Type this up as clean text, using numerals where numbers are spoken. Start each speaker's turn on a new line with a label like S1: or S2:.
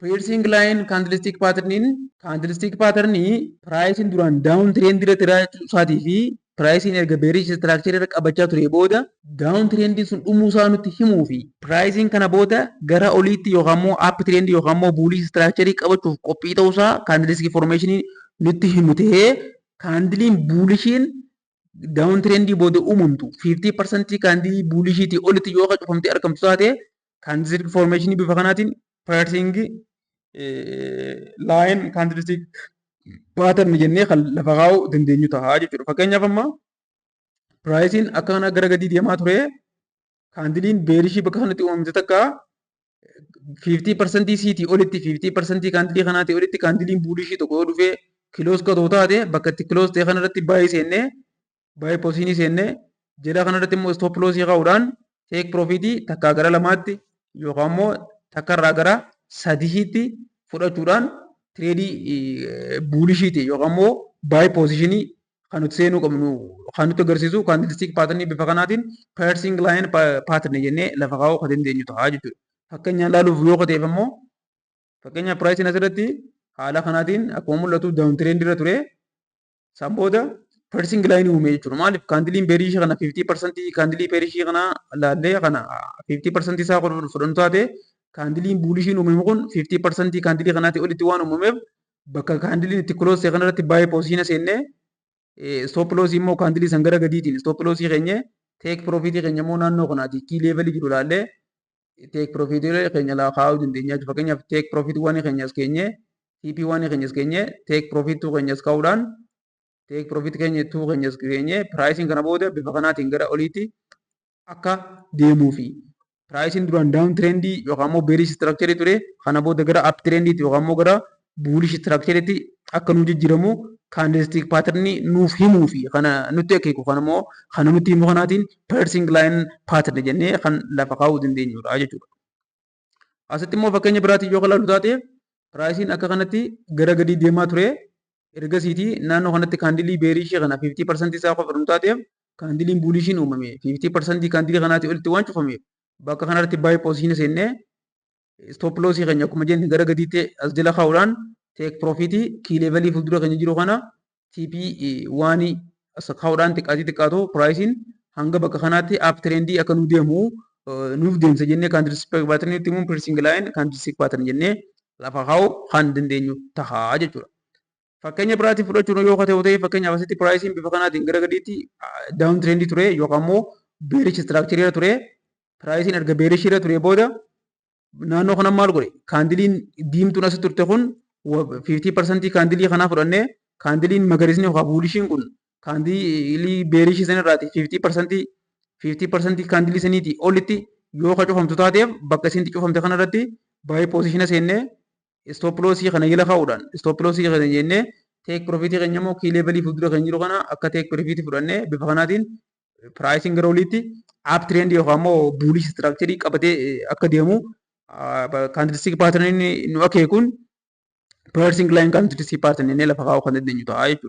S1: Piercing line candlestick patternii piraayisiin duraan down trend irra jiraachuu isaatii fi piraayisiin erga bearish structure irra qabachaa ture booda down trend sun dhumuu isaa nutti himuu fi piraayisiin kana booda gara oliitti yookaan immoo up trend yookaan immoo bullish structure qabachuuf qophii ta'uu isaa candlestick formation nutti himu ta'ee kaandiliin bullishiin down trend booda uumamtu 50% kaandilii bullishiitii olitti yoo cufamtee argamtu taate candlestick formation bifa kanaatiin pricing line candlestick pattern jennee kan lafa kaa'uu dandeenyu ta'a jechuudha. Fakkeenyaaf amma pricing akka kana gara gadii deemaa ture kaandiliin beerishii bakka kanatti uumamte takka 50% siitii olitti 50% kaandilii kanaatii olitti kaandiliin buulishii tokko yoo dhufee kiloos qotoo taate bakka itti kiloos ta'e kanarratti baay'ee seennee baay'ee posiinii seennee jala kanarratti immoo stop loosii kaa'uudhaan take profitii takkaa gara lamaatti yookaan immoo takkarraa gara sadiitti fudhachuudhaan tireedii buulishiiti yookaan immoo baay'ee posiishinii kan nuti seenuu qabnu kan nutti agarsiisu candlestick patternii bifa kanaatiin piercing line pattern jennee lafa kaa'uu kan dandeenyu ta'a jechuudha. Fakkeenyaan ilaaluuf yoo ta'eef immoo fakkeenyaaf piraayisiin asirratti haala kanaatiin akkuma mul'atu down trend irra ture san booda piercing line uume jechuudha. Maaliif kaandiliin beerishii kana 50% kaandilii beerishii kana laallee kana 50% isaa fudhannu taate kaandiliin buulishiin uumame kun 50% kaandilii kanaatti olitti waan uumameef bakka kaandiliin itti close ta'e kanarratti baay'ee posiishina seennee stop loss immoo kaandilii san gara gadiitiin stop loss keenya take profit keenya immoo naannoo kanaati key level jiru laallee take profit keenya laa kaa'uu dandeenya jechuudha. Fakkeenyaaf take profit waan keenyas keenye TP waan keenyas keenye take profit tu keenyas kaa'uudhaan take profit keenya tu keenyas keenye pricing kana booda bifa kanaatiin gara oliitti akka deemuufi pricing duraan down trendy yookaan immoo bearish structure ture kana booda gara up trendy yookaan immoo gara bullish structure tti akka nu jijjiiramu candlestick pattern nuuf himuu fi kana nutti akeeku kan immoo kana nutti himu kanaatiin piercing line pattern jennee kan lafa kaa'uu dandeenyudha jechuudha. Asitti immoo fakkeenya biraatiin yoo ilaallu taate pricing akka kanatti gara gadii deemaa ture ergasiiti naannoo kanatti kaandilii bearish kana 50% isaa qofa fudhannu taateef kaandiliin bullishiin uumame 50% kaandilii kanaatti olitti waan cufameef bakka kanarratti baay'ee posiishina seennee stop loss keenya akkuma jenne gara gadiitti as jala kaa'uudhaan take profit key level fuuldura keenya jiru kana TP waan as kaa'uudhaan xiqqaatu pricing hanga bakka kanaatti up trendy akka nu deemu nuuf deemsa jennee candlestick pattern itti immoo piercing line candlestick pattern jennee lafa kaa'uu kan dandeenyu ta'a jechuudha. Fakkeenya biraatiin fudhachuun yoo ta'e fakkeenyaaf asitti pricing bifa kanaatiin gara gadiitti down trendy ture yookaan immoo bearish structure irra ture pricing erga bearish irra ture booda naannoo kana maal godhe kaandiliin diimtuun as turte kun 50% kaandilii kanaa fudhannee kaandiliin magariisni yookaan buulishiin kun kaandilii beerishii sanirraati 50% kaandilii saniiti olitti yoo cufamtu taateef bakka isinti cufamte kanarratti baay'ee posiishina seennee stop loss kana jala kaa'uudhaan stop loss kana jennee take profit keenya immoo key level fuuldura keenya jiru kana akka take profit fudhannee bifa kanaatiin pricing gara oliitti up trend yookaan immoo bullish structure qabatee akka deemu candlestick pattern nu akeekuun piercing line candlestick pattern jennee lafa kaa'uu kan dandeenyu ta'a jechuudha.